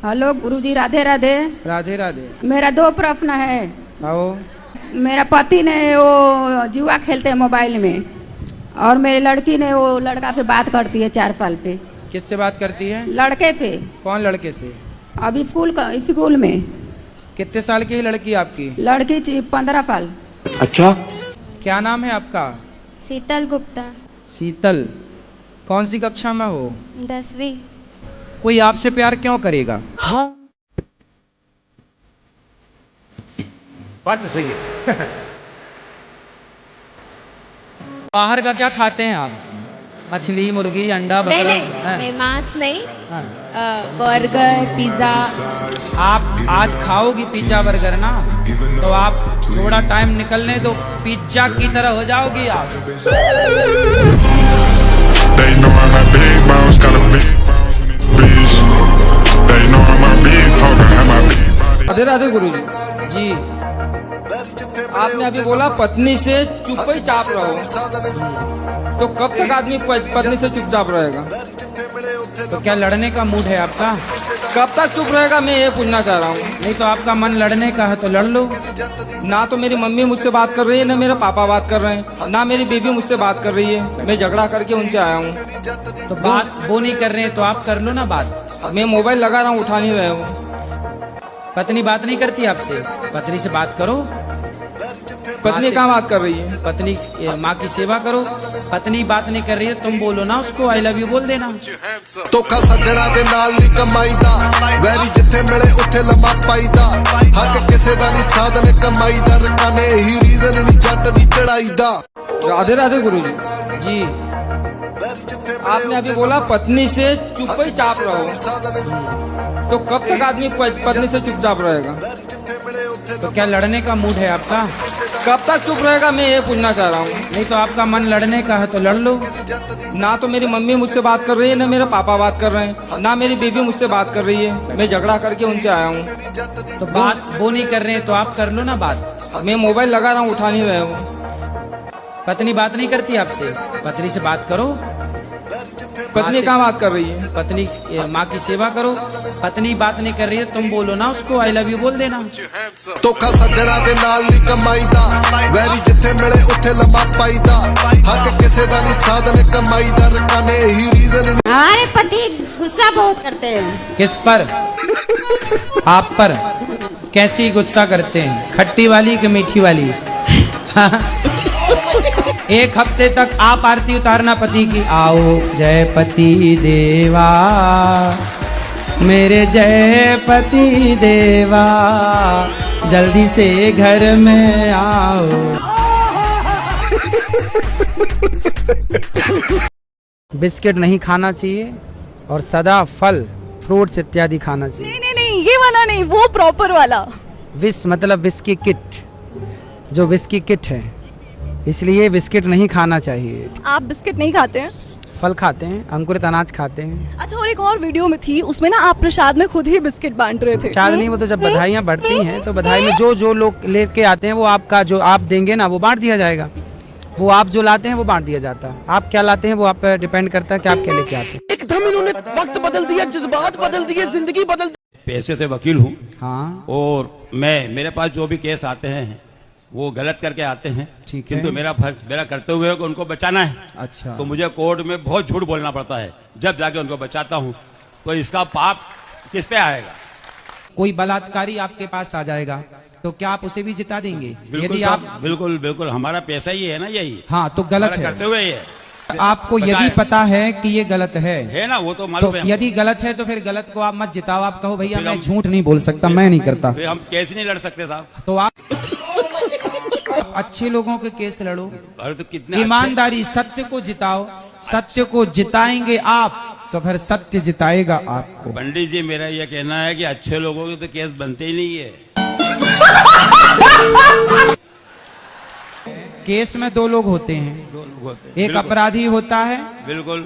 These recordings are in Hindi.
हेलो गुरुजी, राधे राधे। राधे राधे। मेरा दो प्रश्न है। आओ। मेरा पति ने वो जुआ खेलते हैं मोबाइल में, और मेरी लड़की ने वो लड़का से बात करती है 4 साल पे। किससे बात करती है? लड़के से। कौन लड़के से? अभी स्कूल में। कितने साल की है लड़की आपकी? लड़की 15 साल। अच्छा। क्या नाम है आपका? शीतल गुप्ता। शीतल, कौन सी कक्षा में हो? 10वीं। कोई आपसे प्यार क्यों करेगा? हाँ, बात तो सही है। बाहर का क्या खाते हैं आप? मछली, मुर्गी, अंडा, बकरा? नहीं, मांस नहीं। Burger, pizza. आप आज खाओगी पिज्जा बर्गर ना, तो आप थोड़ा टाइम निकलने दो, पिज्जा की तरह हो जाओगी आप। They know I'm a big boss, got a big boss in this bitch. They know I'm a big talker, have my big body. Radhe Radhe गुरुजी। जी, आपने अभी बोला पत्नी से चुप ही चाप रहो, तो कब तक आदमी पत्नी से चुपचाप रहेगा? तो क्या लड़ने का मूड है आपका? कब तक चुप रहेगा, मैं ये पूछना चाह रहा हूँ। नहीं तो आपका मन लड़ने का है तो लड़ लो ना। तो मेरी मम्मी मुझसे बात कर रही है, ना मेरे पापा बात कर रहे हैं, ना मेरी बेबी मुझसे बात कर रही है। मैं झगड़ा करके उनसे आया हूँ। तो बात वो नहीं कर रहे हैं तो आप कर लो ना बात। मैं मोबाइल लगा रहा हूँ, उठा नहीं रहे हो। पत्नी बात नहीं करती आपसे? पत्नी से बात करो। पत्नी कहाँ बात कर रही है? पत्नी माँ की सेवा करो। पत्नी बात नहीं कर रही है, तुम बोलो ना उसको आई लव यू बोल देना। ਧੋਖਾ ਸੱਜਣਾ ਦੇ ਨਾਲ ਨਹੀਂ ਕਮਾਈਦਾ, ਵੈਰੀ ਜਿੱਥੇ ਮਿਲੇ ਉੱਥੇ ਲੰਮਾ ਪਾਈਦਾ, ਹੱਕ ਕਿਸੇ ਦਾ ਨਹੀਂ ਸਾਧਨ ਕਮਾਈ ਦਾ, ਰਕਾਨੇ ਹੀ ਰੀਜ਼ਨ ਨਹੀਂ ਜੱਟ ਦੀ ਚੜਾਈ ਦਾ। राधे राधे गुरुजी। जी, आपने अभी बोला पत्नी से चुप ही चाप रहो, तो कब तक आदमी पत्नी से चुपचाप रहेगा? तो क्या लड़ने का मूड है आपका? कब तक चुप रहेगा, मैं ये पूछना चाह रहा हूँ। नहीं तो आपका मन लड़ने का है तो लड़ लो ना। तो मेरी मम्मी मुझसे बात कर रही है, ना मेरे पापा बात कर रहे हैं, ना मेरी बेबी मुझसे बात कर रही है। मैं झगड़ा करके उनसे आया हूँ। तो बात वो नहीं कर रहे हैं तो आप कर लो ना बात। मैं मोबाइल लगा रहा हूँ, उठा नहीं रहे हो। पत्नी बात नहीं करती आपसे? पत्नी से बात करो। पत्नी कहाँ बात कर रही है? पत्नी माँ की सेवा करो। पत्नी बात नहीं कर रही है, तुम बोलो ना उसको आई लव यू बोल देना। ਧੋਖਾ ਸੱਜਣਾ ਦੇ ਨਾਲ ਨਹੀਂ ਕਮਾਈਦਾ, ਵੈਰੀ ਜਿੱਥੇ ਮਿਲੇ ਉੱਥੇ ਲੰਮਾ ਪਾਈਦਾ, ਹੱਕ ਕਿਸੇ ਦਾ ਨਹੀਂ ਸਾਧਨ ਕਮਾਈ ਦਾ, ਰਕਾਨੇ ਹੀ ਰੀਜ਼ਨ। हमारे पति गुस्सा बहुत करते हैं। किस पर? आप पर? कैसी गुस्सा करते हैं, खट्टी वाली कि मीठी वाली? एक हफ्ते तक आप आरती उतारना पति की। आओ जय पति देवा, मेरे जय पति देवा, जल्दी से घर में आओ। बिस्किट नहीं खाना चाहिए और सदा फल, फ्रूट्स इत्यादि खाना चाहिए। नहीं नहीं, ये वाला नहीं, वो प्रॉपर वाला। विस मतलब विस्की किट, जो विस्की किट है, इसलिए बिस्किट नहीं खाना चाहिए। आप बिस्किट नहीं खाते हैं? फल खाते हैं, अंकुरित अनाज खाते हैं। अच्छा, और एक और वीडियो में थी, उसमें ना आप प्रसाद में खुद ही बिस्किट बांट रहे थे। शायद नहीं, वो तो जब बधाइयाँ बढ़ती हैं तो बधाई में जो लोग लेके आते हैं वो आपका जो आप देंगे ना वो बांट दिया जाएगा। वो आप जो लाते हैं वो बांट दिया जाता है। आप क्या लाते हैं वो आप पे डिपेंड करता है कि आप क्या लेके आते हैं। एकदम इन्होंने वक्त बदल दिया, जज्बात बदल दिए, जिंदगी बदल दी। पैसे से वकील हूँ। हाँ, और मेरे पास जो भी केस आते हैं वो गलत करके आते हैं, ठीक है। किंतु मेरा करते हुए उनको बचाना है। अच्छा। तो मुझे कोर्ट में बहुत झूठ बोलना पड़ता है, जब जाके उनको बचाता हूँ। तो इसका पाप किस पे आएगा? कोई बलात्कारी आपके पास आ जाएगा तो क्या आप उसे भी जिता देंगे? बिल्कुल यदि आप बिल्कुल बिल्कुल, हमारा पैसा ही है ना यही। हाँ, तो गलत हमारा है। करते हुए ये आपको यदि पता है कि ये गलत है ना, वो तो तो मालूम है। यदि गलत है तो फिर गलत को आप मत जिताओ। आप कहो भैया फिर मैं हम- झूठ नहीं बोल सकता, मैं नहीं करता। फिर हम केस नहीं लड़ सकते साहब। तो आप अच्छे लोगों के केस लड़ो, अरे तो कितने ईमानदारी, सत्य को जिताओ। सत्य को जिताएंगे आप तो फिर सत्य जिताएगा आपको। पंडित जी, मेरा ये कहना है कि अच्छे लोगों के तो केस बनते ही नहीं है। केस में 2 लोग होते हैं, एक बिल्कुल। अपराधी होता है, बिल्कुल।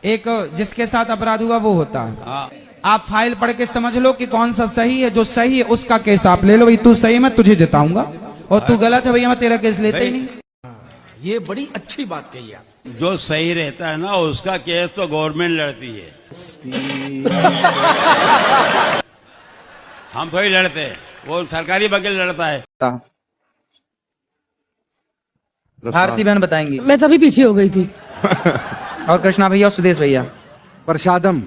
एक जिसके साथ अपराध हुआ वो होता है। हाँ, आप फाइल पढ़ के समझ लो कि कौन सा सही है। जो सही है उसका केस आप ले लो, भाई तू सही, मैं तुझे जिताऊंगा, और तू गलत है भैया मैं तेरा केस लेते ही नहीं। ये बड़ी अच्छी बात कही आप। जो सही रहता है ना उसका केस तो गवर्नमेंट लड़ती है। हम थोड़ी लड़ते, वो सरकारी वकील लड़ता है। भारती बहन बताएंगी। मैं तभी पीछे हो गई थी। और कृष्णा भैया और सुदेश भैया। प्रसादम।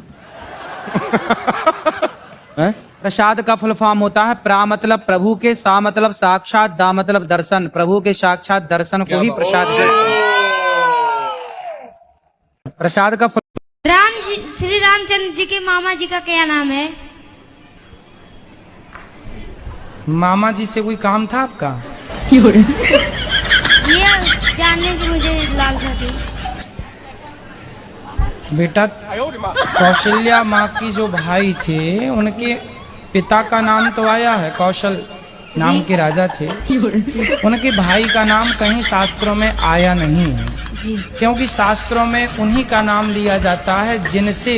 प्रसाद का फुल फॉर्म होता है प्रा मतलब प्रभु के, सा मतलब साक्षात, दा मतलब दर्शन। प्रभु के साक्षात दर्शन को ही प्रसाद कहते हैं। प्रसाद का श्री रामचंद्र जी के मामा जी का क्या नाम है? मामा जी से कोई काम था आपका? ये जानने की मुझे लालसा थी। बेटा कौशल्या माँ की जो भाई थे उनके पिता का नाम तो आया है, कौशल नाम के राजा थे। उनके भाई का नाम कहीं शास्त्रों में आया नहीं है, क्योंकि शास्त्रों में उन्हीं का नाम लिया जाता है जिनसे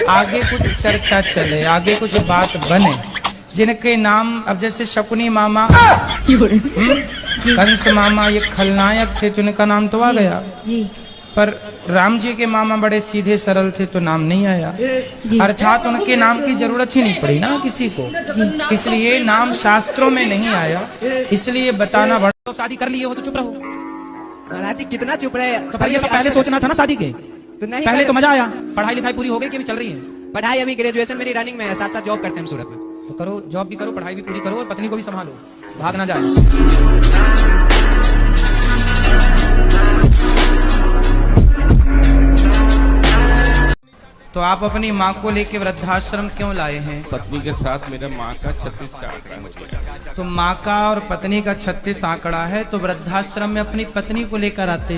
आगे कुछ चर्चा चले, आगे कुछ बात बने। जिनके नाम अब जैसे शकुनी मामा, कंस मामा, ये खलनायक थे तो उनका नाम तो आ गया, पर राम जी के मामा बड़े सीधे सरल थे तो नाम नहीं आया। अर्थात उनके नाम की जरूरत ही नहीं पड़ी ना किसी को, इसलिए नाम शास्त्रों में नहीं आया, इसलिए बताना बड़ा। तो शादी कर लिए हो तो चुप रहो। कितना चुप रहे? तो पहले सोचना था ना शादी के, तो नहीं पहले तो मजा आया। पढ़ाई लिखाई पूरी हो गई कि अभी चल रही है? पढ़ाई अभी ग्रेजुएशन मेरी रनिंग में है, साथ साथ जॉब करते हैं सूरत में। तो करो, जॉब भी करो, पढ़ाई भी पूरी करो और पत्नी को भी संभालो, भाग ना जाए। तो आप अपनी माँ को लेके वृद्धाश्रम क्यों लाए हैं? पत्नी के साथ मेरा माँ का 36 का आंकड़ा हो गया। तो माँ का और पत्नी का 36 आंकड़ा है, तो वृद्धाश्रम में अपनी पत्नी को लेकर आते।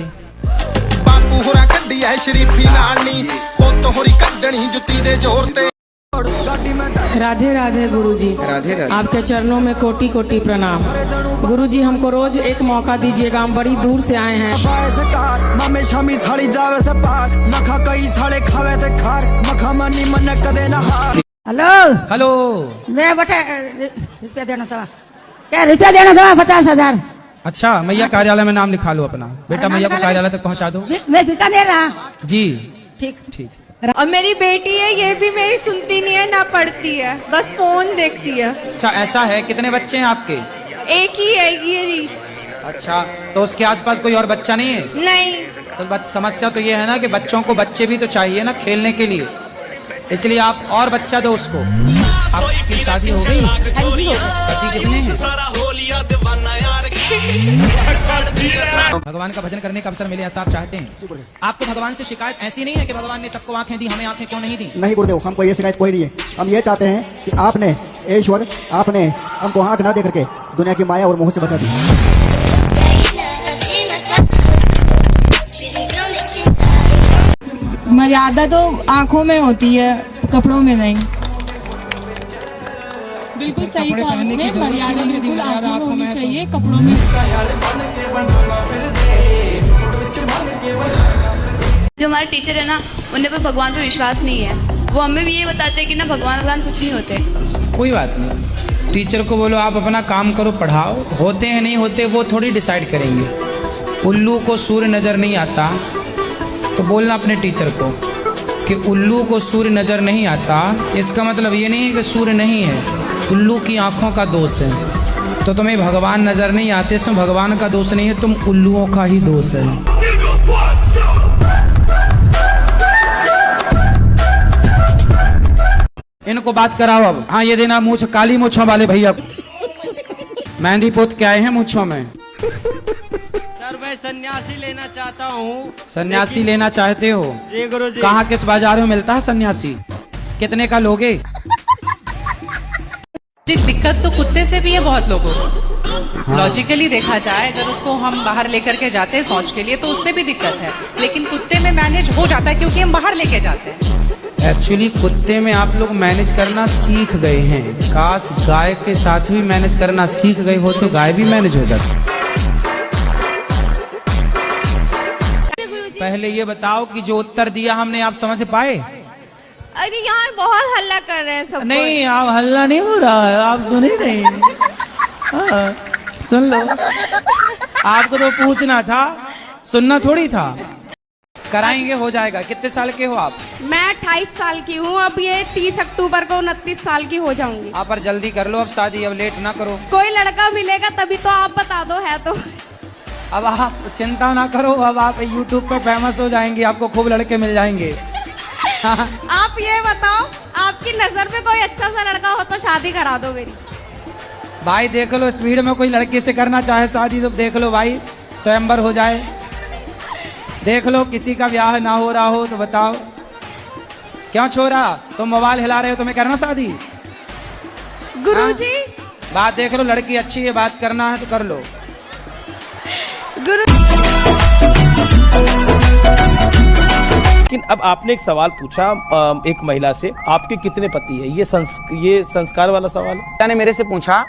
बापू होरा कड्डी है शरीफी नानी, पुत होरी कड्डणी जुत्ती दे जोर ते। राधे राधे गुरुजी। राधे राधे। आपके चरणों में कोटि कोटि प्रणाम। गुरुजी हमको रोज एक मौका दीजिएगा, हम बड़ी दूर से आए हैं। हेलो हेलो, मैं बटे रुपया देना सवा, क्या रुपया देना सवा 50,000। अच्छा मैया कार्यालय में नाम लिखा लो अपना। बेटा मैया को कार्यालय तक पहुँचा दो। मैं भिका दे रहा। जी ठीक ठीक। और मेरी बेटी है, ये भी मेरी सुनती नहीं है ना पढ़ती है, बस फोन देखती है। अच्छा ऐसा है, कितने बच्चे हैं आपके? एक ही है ये। अच्छा, तो उसके आसपास कोई और बच्चा नहीं है? नहीं। तो समस्या तो ये है ना कि बच्चों को बच्चे भी तो चाहिए ना खेलने के लिए, इसलिए आप और बच्चा दो उसको। आपकी शादी हो गई? पति कितने हैं? भगवान का भजन करने का अवसर मिले ऐसा आप चाहते हैं? आपको भगवान से शिकायत ऐसी नहीं है कि भगवान ने सबको आंखें दी, हमें आंखें क्यों नहीं दी? नहीं गुरुदेव, हमको ये शिकायत कोई नहीं है। हम ये चाहते हैं कि आपने ईश्वर, आपने हमको आंख ना दे करके दुनिया की माया और मोह से बचा दी। मर्यादा तो आंखों में होती है, कपड़ों में नहीं। बिल्कुल सही कहा उसने, मर्यादा बिल्कुल आंखों में होनी चाहिए, कपड़ों में। जो हमारे टीचर है ना, उन्हें पर भगवान पे विश्वास नहीं है। वो हमें भी ये बताते हैं कि ना भगवान कुछ नहीं होते। कोई बात नहीं, टीचर को बोलो आप अपना काम करो, पढ़ाओ। होते हैं नहीं होते वो थोड़ी डिसाइड करेंगे। उल्लू को सूर्य नजर नहीं आता तो बोलना अपने टीचर को कि उल्लू को सूर्य नजर नहीं आता, इसका मतलब ये नहीं है कि सूर्य नहीं है, उल्लू की आंखों का दोष है। तो तुम्हें भगवान नजर नहीं आते, इसमें भगवान का दोष नहीं है, तुम उल्लुओं का ही दोष है। इनको बात कराओ अब। हाँ ये देना मूछ, काली मूछों वाले भैया मेहंदी पोत के आए हैं मूछों में। सर मैं सन्यासी लेना चाहता हूँ। सन्यासी लेना चाहते हो? जी गुरुजी। कहाँ किस बाजार में मिलता है सन्यासी? कितने का लोगे? दिक्कत तो कुत्ते से भी है बहुत लोगों को। लॉजिकली देखा जाए, अगर उसको हम बाहर लेकर के जाते हैं शौच के लिए तो उससे भी दिक्कत है, लेकिन कुत्ते में मैनेज हो जाता है क्योंकि हम बाहर लेके जाते हैं। एक्चुअली कुत्ते में आप लोग मैनेज करना सीख गए हैं। काश गाय के साथ भी मैनेज करना सीख गए हो तो गाय भी मैनेज हो जाती। पहले ये बताओ कि जो उत्तर दिया हमने आप समझ पाए? अरे यहाँ बहुत हल्ला कर रहे हैं सब। नहीं, आप हल्ला नहीं हो रहा है, आप सुने नहीं। सुन लो, आपको तो पूछना था, सुनना थोड़ी था। कराएंगे, हो जाएगा। कितने साल के हो आप? मैं 28 साल की हूँ। अब ये 30 अक्टूबर को 29 साल की हो जाऊंगी। आप पर जल्दी कर लो अब शादी, अब लेट ना करो। कोई लड़का मिलेगा तभी तो आप बता दो, है तो। अब आप चिंता ना करो, अब आप YouTube पे फेमस हो जाएंगे, आपको खूब लड़के मिल जाएंगे। आप ये बताओ, आपकी नजर में कोई अच्छा सा लड़का हो तो शादी करा दो मेरी। भाई देख लो, स्पीड में कोई लड़के से करना चाहे शादी तो देख लो भाई, स्वयंवर हो जाए। देख लो किसी का ब्याह ना हो रहा हो तो बताओ। क्यों छोरा, तुम मोबाइल हिला रहे हो, तुम्हें करना शादी? गुरुजी, बात देख लो, लड़की अच्छी है, बात करना है तो कर लो। लेकिन अब आपने एक सवाल पूछा एक महिला से, आपके कितने पति है? ये संस्कार वाला सवाल है। बेटा ने मेरे से पूछा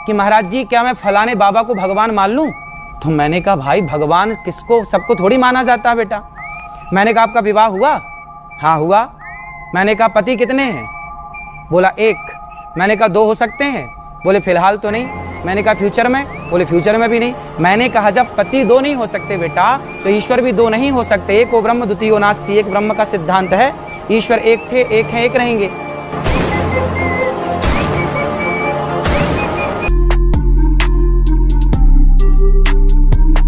कि महाराज जी क्या मैं फलाने बाबा को भगवान मान लूं? तो मैंने कहा भाई भगवान किसको, सबको थोड़ी माना जाता है बेटा। मैंने कहा आपका विवाह हुआ? हाँ हुआ। मैंने कहा पति कितने हैं? बोला 1। मैंने कहा 2 हो सकते हैं? बोले फिलहाल तो नहीं। मैंने कहा फ्यूचर में? बोले फ्यूचर में भी नहीं। मैंने कहा जब पति 2 नहीं हो सकते बेटा, तो ईश्वर भी 2 नहीं हो सकते। एको ब्रह्म द्वितीयो नास्ति, एक ब्रह्म का सिद्धांत है। ईश्वर एक थे, एक है, एक रहेंगे।